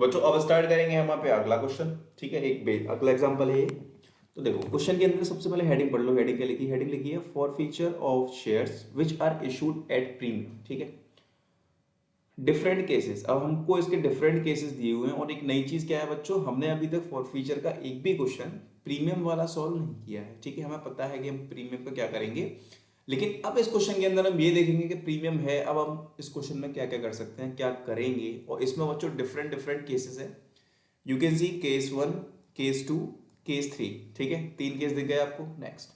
तो बच्चों अब स्टार्ट करेंगे हम यहाँ पे अगला क्वेश्चन। ठीक है, अगला एग्जांपल है ये। तो देखो क्वेश्चन के अंदर सबसे पहले हेडिंग पढ़ लो। हेडिंग क्या लिखी? हेडिंग लिखी है for feature of shares which are issued at premium. ठीक है, डिफरेंट केसेस। अब हमको इसके डिफरेंट केसेस दिए हुए हैं और एक नई चीज क्या है बच्चों, हमने अभी तक फॉर फीचर का एक भी क्वेश्चन प्रीमियम वाला सॉल्व नहीं किया है। ठीक है, हमें पता है कि हम प्रीमियम का क्या करेंगे, लेकिन अब इस क्वेश्चन के अंदर हम ये देखेंगे कि प्रीमियम है, अब हम इस क्वेश्चन में क्या क्या कर सकते हैं, क्या करेंगे। और इसमें बच्चों डिफरेंट डिफरेंट केसेस है। You can see case 1, case 2, case 3। ठीक है, 3 केस दिख गए आपको। नेक्स्ट,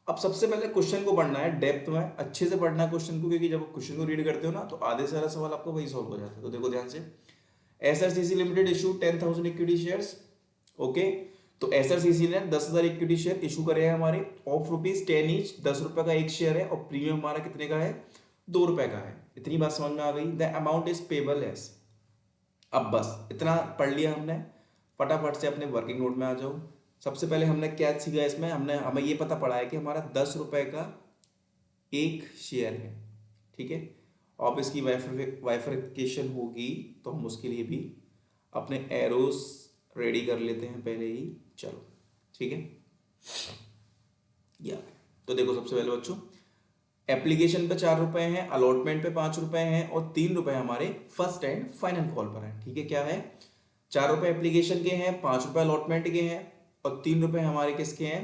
अब सबसे पहले क्वेश्चन को पढ़ना है डेप्थ में, अच्छे से पढ़ना है क्वेश्चन को, क्योंकि जब क्वेश्चन को रीड करते हो ना तो आधे से सारा सवाल आपको वही सॉल्व हो जाता है। तो देखो ध्यान से, SRCC limited issue 10,000 equity shares. Okay, तो एसआरसीसी ने 10,000 इक्विटी शेयर इशू करे हैं हमारे ऑफ ₹10 ईच, 10 रुपए का एक शेयर है, और प्रीमियम हमारा कितने का है? 2 रुपए का है। इतनी बात समझ में आ गई? The amount is payable as. अब बस इतना पढ़ लिया हमने, फटाफट से अपने वर्किंग नोट में आ जाओ। सबसे पहले हमने क्या सीखा इसमें, हमें ये पता पड़ा है कि हमारा 10 रुपए का एक शेयर है। ठीक है, अब इसकी वाइफरिकेशन होगी तो हम उसके लिए भी अपने एरोस रेडी कर लेते हैं पहले ही। चलो ठीक है, या तो देखो सबसे पहले बच्चों, एप्लीकेशन पे 4 रुपए हैं, अलॉटमेंट पे 5 रुपए हैं, और 3 रुपए हमारे फर्स्ट एंड फाइनल कॉल पर है। ठीक है, क्या है? 4 रुपए एप्लीकेशन के हैं, 5 रुपए अलॉटमेंट के हैं, और 3 रुपए हमारे किसके हैं?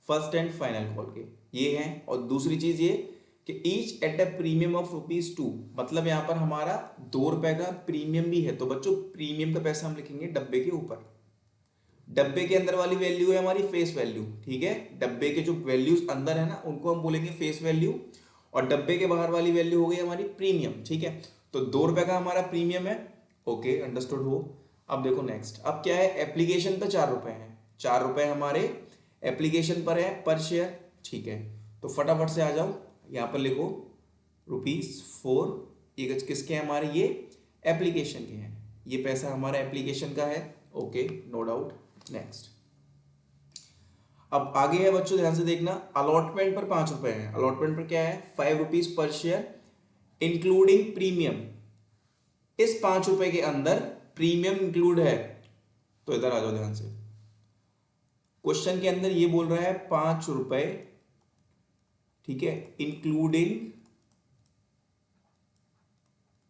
फर्स्ट एंड फाइनल कॉल के, ये हैं। और दूसरी चीज ये कि each at a premium of ₹2, मतलब यहां पर हमारा 2 रुपए का प्रीमियम भी है। तो बच्चों प्रीमियम का पैसा हम लिखेंगे डब्बे के ऊपर। डब्बे के अंदर वाली वैल्यू है हमारी फेस वैल्यू। ठीक है, डब्बे के जो वैल्यूज अंदर है ना उनको हम बोलेंगे फेस वैल्यू, और डब्बे के बाहर वाली वैल्यू हो गई हमारी प्रीमियम। ठीक है, तो 2 रुपए का हमारा प्रीमियम है। ओके, अंडरस्टूड हो। अब देखो नेक्स्ट, अब क्या है? एप्लीकेशन पे 4 रुपए हैं, 4 रुपए हमारे एप्लीकेशन पर है पर शेयर। ठीक है, तो फटाफट से आ जाओ, यहां पर लिखो ₹4। ये किसके हैं हमारे? ये एप्लीकेशन के हैं, ये पैसा हमारा एप्लीकेशन का है। Okay, no doubt. नेक्स्ट, अब आगे है बच्चों, ध्यान से देखना। अलॉटमेंट पर 5 रुपए हैं, अलॉटमेंट पर क्या है? ₹5 पर शेयर इंक्लूडिंग प्रीमियम। इस 5 रुपए के अंदर प्रीमियम इंक्लूड है। तो इधर आ जाओ ध्यान से, क्वेश्चन के अंदर ये बोल रहा है 5 रुपए, ठीक है, इंक्लूडिंग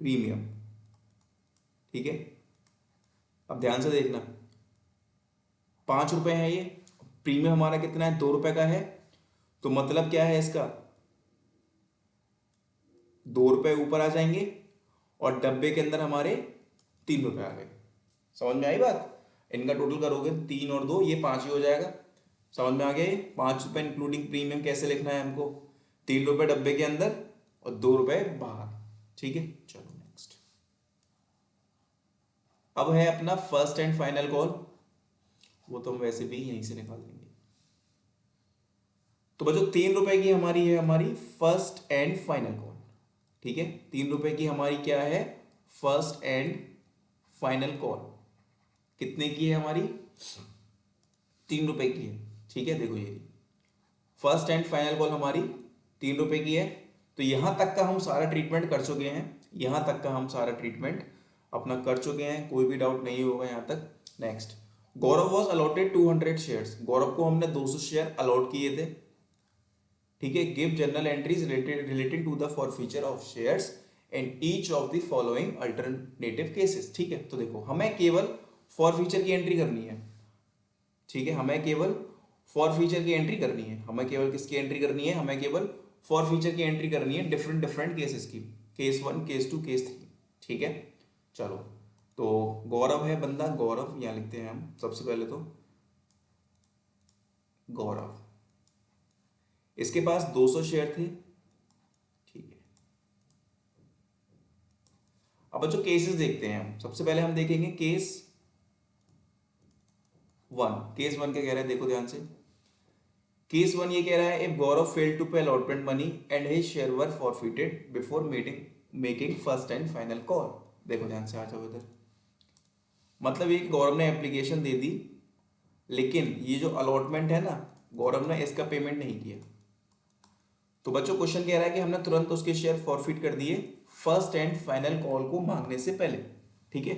प्रीमियम। ठीक है, अब ध्यान से देखना, 5 रुपए है ये, प्रीमियम हमारा कितना है? 2 रुपए का है। तो मतलब क्या है इसका? 2 रुपए ऊपर आ जाएंगे, और डब्बे के अंदर हमारे 3 रुपए आ गए। समझ में आई बात? इनका टोटल करोगे 3 और 2, ये 5 ही हो जाएगा। समझ में आ गया? 5 रुपए इंक्लूडिंग प्रीमियम कैसे लिखना है हमको? 3 रुपए डब्बे के अंदर और 2 रुपए बाहर। ठीक है, चलो नेक्स्ट। अब है अपना फर्स्ट एंड फाइनल कॉल, वो तो हम वैसे भी यहीं से निकाल देंगे। तो बच्चों 3 रुपए की हमारी है, हमारी फर्स्ट एंड फाइनल कॉल। ठीक है, 3 रुपए की हमारी क्या है? First and final call. कितने की है हमारी? 3 रुपए की है। ठीक है, देखो ये फर्स्ट एंड फाइनल कॉल हमारी 3 रुपए की है। तो यहां तक का हम सारा ट्रीटमेंट कर चुके हैं, यहां तक का हम सारा ट्रीटमेंट अपना कर चुके हैं, कोई भी डाउट नहीं होगा यहां तक। Next, Gaurav was allotted 200 shares, Gaurav को हमने 200 शेयर अलॉट किए थे। ठीक है, give general entries related to the forfeiture of shares and each of the following alternative cases. ठीक है, तो देखो हमें केवल फॉरफीचर की एंट्री करनी है। ठीक है, हमें केवल फॉरफीचर की एंट्री करनी है, हमें केवल किसकी एंट्री करनी है? हमें केवल फॉरफीचर की एंट्री करनी है, डिफरेंट डिफरेंट केसेस की, केस 1, केस 2, केस 3। ठीक है, चलो, तो गौरव है बंदा, गौरव यहां लिखते हैं हम सबसे पहले तो गौरव, इसके पास 200 शेयर थे। ठीक है, अब बच्चों केसेस देखते हैं हम। सबसे पहले हम देखेंगे केस 1। केस 1 क्या कह रहा है? देखो ध्यान से, केस 1 ये कह रहा है, इफ गौरव फेल्ड टू पे allotment money and his share were forfeited before making first and final call. देखो ध्यान से, आ जाओ इधर। मतलब ये कि गौरव ने एप्लीकेशन दे दी, लेकिन ये जो अलॉटमेंट है ना, गौरव ने इसका पेमेंट नहीं किया। तो बच्चों क्वेश्चन कह रहा है कि हमने तुरंत उसके शेयर फॉरफिट कर दिए फर्स्ट एंड फाइनल कॉल को मांगने से पहले। ठीक है,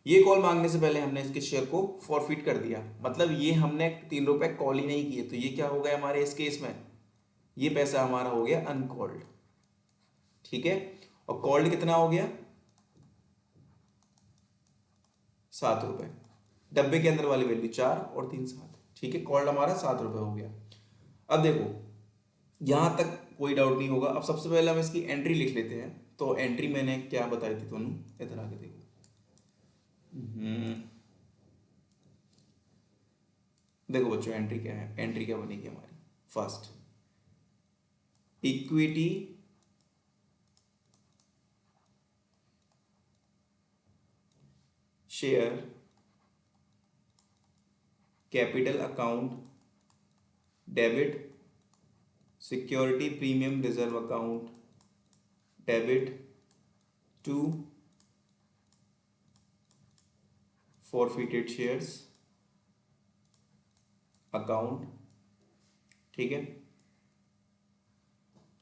ये कॉल मांगने से पहले हमने इसके शेयर को फॉरफिट कर दिया, मतलब ये हमने 3 रुपए कॉल ही नहीं किए, तो ये क्या हो गया हमारे इस केस में, ये पैसा हमारा हो गया अनकॉल्ड। ठीक है, और कॉल्ड कितना हो गया, 7 रुपए, डब्बे के अंदर वाली वैल्यू 4 और 3 7। ठीक है, कॉल्ड हमारा 7 रुपए हो गया। अब देखो यहां तक कोई डाउट नहीं होगा। अब सबसे पहले हम इसकी एंट्री लिख लेते हैं। तो एंट्री मैंने क्या बताई थी दोनों, इधर आके देखो। देखो बच्चों एंट्री क्या है, एंट्री क्या बनेगी हमारी, first equity share capital account debit, security premium reserve account debit to forfeited shares account. ठीक है,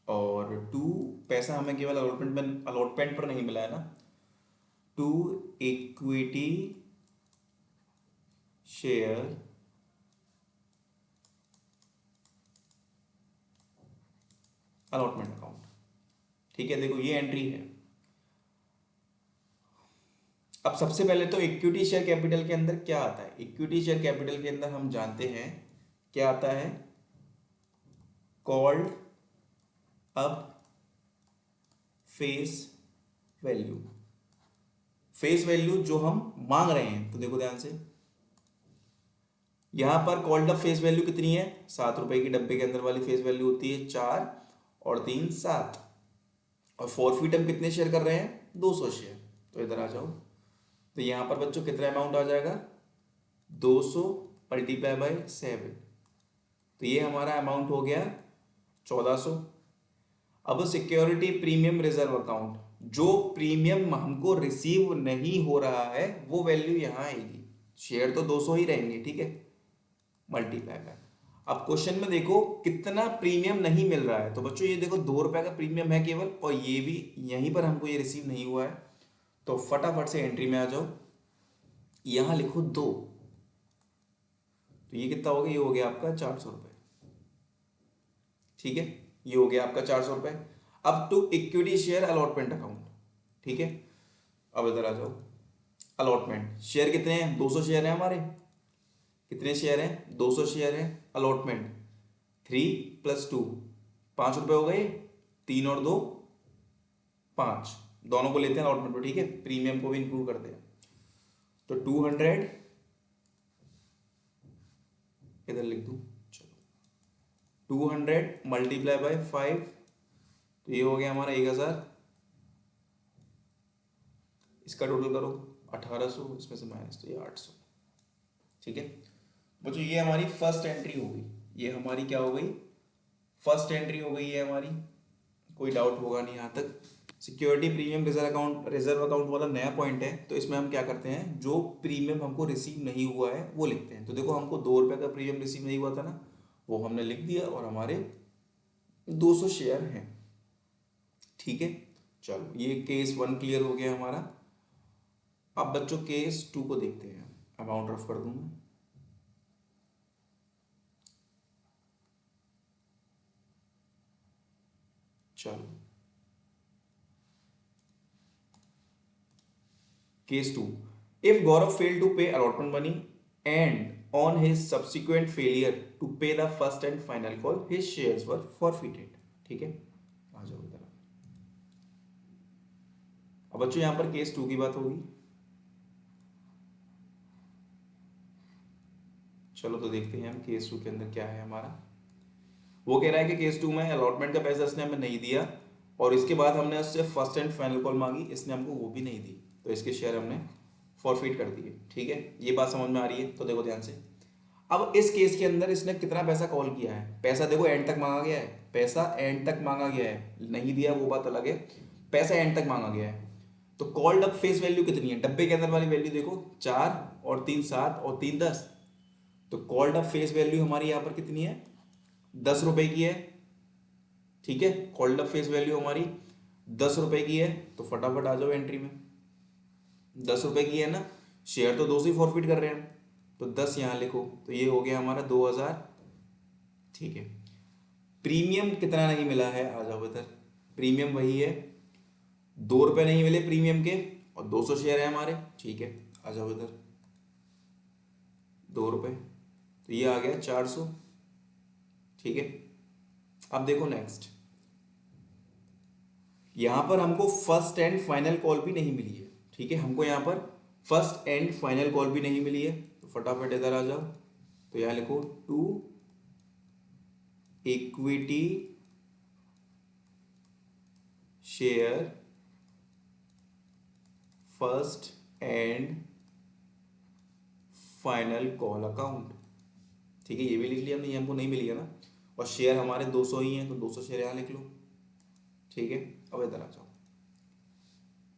और टू पैसा हमें केवल अलॉटमेंट पर नहीं मिला है ना, to equity share allotment account. ठीक है, देखो ये एंट्री है। अब सबसे पहले तो इक्विटी शेयर कैपिटल के अंदर क्या आता है, इक्विटी शेयर कैपिटल के अंदर हम जानते हैं क्या आता है, called up face value, face value जो हम मांग रहे हैं। तो देखो ध्यान से, यहां पर कॉल्ड अप फेस वैल्यू कितनी है, 7 रुपए की डब्बे के अंदर वाली फेस वैल्यू होती है 4 और 3 7, और फॉरफिट हम कितने शेयर कर रहे हैं, 200 शेयर। तो इधर आ जाओ, तो यहां पर बच्चों कितना अमाउंट आ जाएगा, 200 मल्टीप्लाई बाय 7, तो ये हमारा अमाउंट हो गया 1400। अब सिक्योरिटी प्रीमियम रिजर्व अकाउंट, जो प्रीमियम हमको रिसीव नहीं हो रहा है वो वैल्यू यहां आएगी, शेयर तो 200 ही रहेंगे। ठीक है, मल्टीप्लाई बाय, अब क्वेश्चन में देखो कितना प्रीमियम नहीं मिल रहा है, तो बच्चों ये देखो 2 रुपए का प्रीमियम है केवल, और ये भी यहीं पर हमको ये रिसीव नहीं हुआ है। तो फटाफट से एंट्री में आ जाओ, यहां लिखो 2, तो ये कितना हो गया, ये हो गया आपका 400 रुपए। ठीक है, ये हो गया आपका 400 रुपए। अब to equity share allotment account. ठीक है, अब इधर आ जाओ, अलॉटमेंट शेयर कितने हैं, 200 शेयर है हमारे, कितने शेयर हैं, 200 शेयर है। अलॉटमेंट 3 + 2 5 रुपए हो गए, 3 और 2 5, दोनों को लेते हैं अलॉटमेंट पर। ठीक है, प्रीमियम को भी इंक्लूड करते हैं। तो 200 इधर लिख दूं, चलो 200 मल्टीप्लाई बाय 5, तो ये हो गया हमारा 1000, इसका टोटल करो 1800, इसमें से माइनस, तो ये 800। ठीक है बच्चों, ये हमारी फर्स्ट एंट्री हो गई, ये हमारी क्या हो गई, फर्स्ट एंट्री हो गई है हमारी, कोई डाउट होगा नहीं यहाँ तक। सिक्योरिटी प्रीमियम रिजर्व अकाउंट वाला नया पॉइंट है, तो इसमें हम क्या करते हैं, जो प्रीमियम हमको रिसीव नहीं हुआ है वो लिखते हैं। तो देखो हमको 2 रुपए का प्रीमियम रिसीव नहीं हुआ था ना, वो हमने लिख दिया, और हमारे 200 शेयर हैं। ठीक है, चलो ये केस 1 क्लियर हो गया हमारा। अब बच्चों केस 2 को देखते हैं, अमाउंट रफ कर दूं मैं, चलो case 2, if Gaurav failed to pay allotment money and on his subsequent failure to pay the first and final call his shares were forfeited। ठीक है, आ जाओ इधर। अब बच्चों यहां पर केस 2 की बात होगी, चलो तो देखते हैं हम केस 2 के अंदर क्या है हमारा। वो कह रहा है कि केस 2 में अलॉटमेंट का पैसा इसने हमें नहीं दिया, और इसके बाद हमने उससे फर्स्ट एंड फाइनल कॉल मांगी, इसने हमको वो भी नहीं दी, तो इसके शेयर हमने फॉरफिट कर दिए। ठीक है, ये बात समझ में आ रही है, तो देखो ध्यान से। अब इस केस के अंदर इसने कितना पैसा कॉल किया है, पैसा देखो एंड तक मांगा गया है, पैसा एंड तक मांगा गया है, नहीं दिया वो बात अलग है, पैसा एंड तक मांगा गया है। तो कॉल्ड अप फेस वैल्यू कितनी है, डब्बे के अंदर वाली वैल्यू देखो 4 और 3 7 और 3 10, तो कॉल्ड अप फेस वैल्यू हमारी यहाँ पर कितनी है, 10 रुपए की है। ठीक है, कॉल्ड अप फेस वैल्यू हमारी 10 रुपए की है, तो फटाफट आ जाओ एंट्री में, 10 रुपए की है ना, शेयर तो 200 ही फॉरफिट कर रहे हैं हम, तो 10 यहाँ लिखो, तो ये हो गया हमारा 2000। ठीक है, प्रीमियम कितना नहीं मिला है, आ जाओ इधर, प्रीमियम वही है, 2 रुपए नहीं मिले प्रीमियम के, और 200 शेयर है हमारे। ठीक है, आ जाओ इधर, 2 रुपए, तो ये आ गया 400। ठीक है, अब देखो नेक्स्ट, यहां पर हमको फर्स्ट एंड फाइनल कॉल भी नहीं मिली है। ठीक है, हमको यहां पर फर्स्ट एंड फाइनल कॉल भी नहीं मिली है, तो फटाफट इधर आ जाओ, तो यहां लिखो to equity share first and final call account. ठीक है, ये भी लिख लिया हमने, ये हमको नहीं मिली है ना, और शेयर हमारे 200 ही हैं, तो 200 शेयर यहाँ लिख लो। ठीक है, अब इधर आ जाओ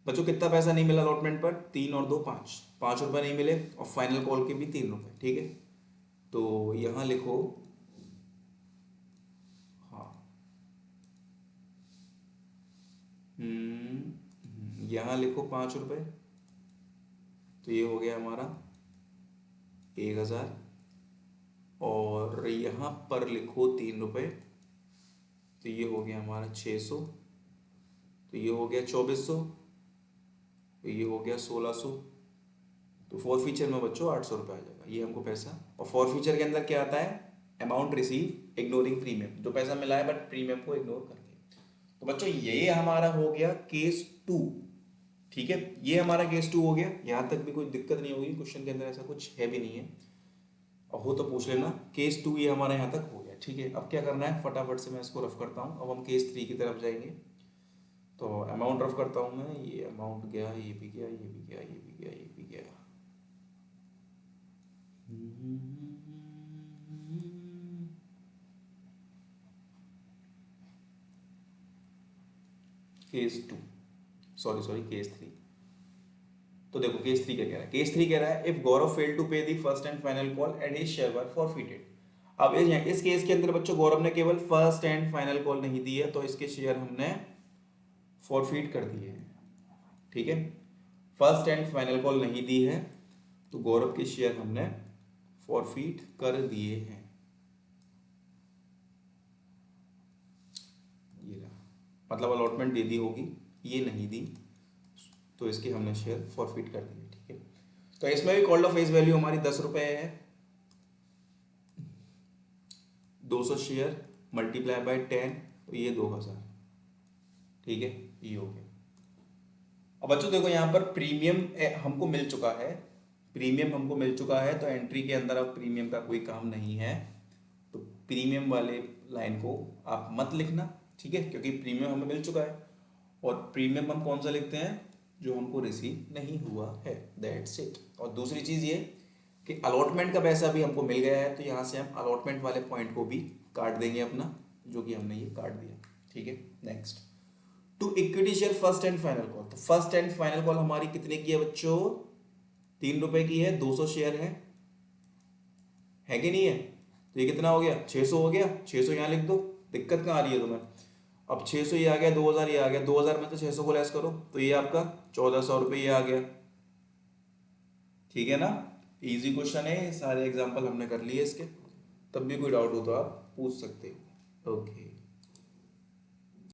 बच्चों, कितना पैसा नहीं मिला अलॉटमेंट पर, 3 और 2 5, 5 रुपए नहीं मिले, और फाइनल कॉल के भी 3 रुपए। ठीक है, तो यहां लिखो, हाँ, यहां लिखो 5 रुपए, तो ये हो गया हमारा 1000, और यहां पर लिखो 3 रुपए, तो ये हो गया हमारा 600, तो ये हो गया 2400, तो ये हो गया 1600, तो फॉर फीचर में बच्चों 800 रुपये आ जाएगा ये हमको पैसा। और फॉर फीचर के अंदर क्या आता है, अमाउंट रिसीव इग्नोरिंग प्रीमियम, जो पैसा मिला है बट प्रीमियम को इग्नोर करके। तो बच्चों ये हमारा हो गया केस 2। ठीक है, ये हमारा केस 2 हो गया, यहां तक भी कोई दिक्कत नहीं होगी, क्वेश्चन के अंदर ऐसा कुछ है भी नहीं है, और हो तो पूछ लेना। केस 2 ये हमारा यहाँ तक हो गया। ठीक है, अब क्या करना है, फटाफट से मैं इसको रफ करता हूँ, अब हम केस 3 की तरफ जाएंगे। तो अमाउंट रफ करता हूँ मैं, ये अमाउंट गया, ये भी गया, ये भी गया, ये भी गया, ये भी गया। Case 2, sorry case 3। तो देखो केस 3 क्या कह रहा है, केस 3 कह रहा है इफ गौरव फेल टू पे the first and final call and his share were forfeited. अब इस केस के अंदर बच्चों गौरव ने केवल फर्स्ट एंड फाइनल कॉल नहीं दी है, तो इसके शेयर हमने फॉरफिट कर दिए हैं। ठीक है, फर्स्ट एंड फाइनल कॉल नहीं दी है, तो गौरव के शेयर हमने फॉरफिट कर दिए हैं। ये रहा, मतलब अलॉटमेंट दे दी होगी, ये नहीं दी, तो इसके हमने शेयर फॉरफिट कर दिए। ठीक है, तो इसमें भी कॉल्ड ऑफ फेस वैल्यू हमारी 10 रुपए है, 200 शेयर मल्टीप्लाई बाय 10, तो ये 2000। ठीक है, ये हो गया। अब बच्चों देखो यहाँ पर प्रीमियम हमको मिल चुका है, प्रीमियम हमको मिल चुका है, तो एंट्री के अंदर अब प्रीमियम का कोई काम नहीं है, तो प्रीमियम वाले लाइन को आप मत लिखना। ठीक है, क्योंकि प्रीमियम हमें मिल चुका है, और प्रीमियम हम कौन सा लिखते हैं, जो हमको रिसीव नहीं हुआ है, दैट्स इट। और दूसरी चीज़ ये कि अलॉटमेंट का पैसा भी हमको मिल गया है, तो यहाँ से हम अलॉटमेंट वाले पॉइंट को भी काट देंगे अपना, जो कि हमने ये काट दिया। ठीक है, next, to equity share first and final call. तो फर्स्ट एंड फाइनल कॉल हमारी कितने की है बच्चों, 3 रुपए की है, 200 शेयर है कि नहीं है, तो ये कितना हो गया, 600 हो गया, 600 यहाँ लिख दो, दिक्कत कहाँ आ रही है तुम्हें। अब 600 ये आ गया, 2000 ये आ गया, 2000 में तो 600 को लेस करो, तो ये आपका 1400 रुपये ये आ गया। ठीक है ना, इजी क्वेश्चन है, सारे एग्जाम्पल हमने कर लिए इसके, तब भी कोई डाउट हो तो आप पूछ सकते हो। ओके।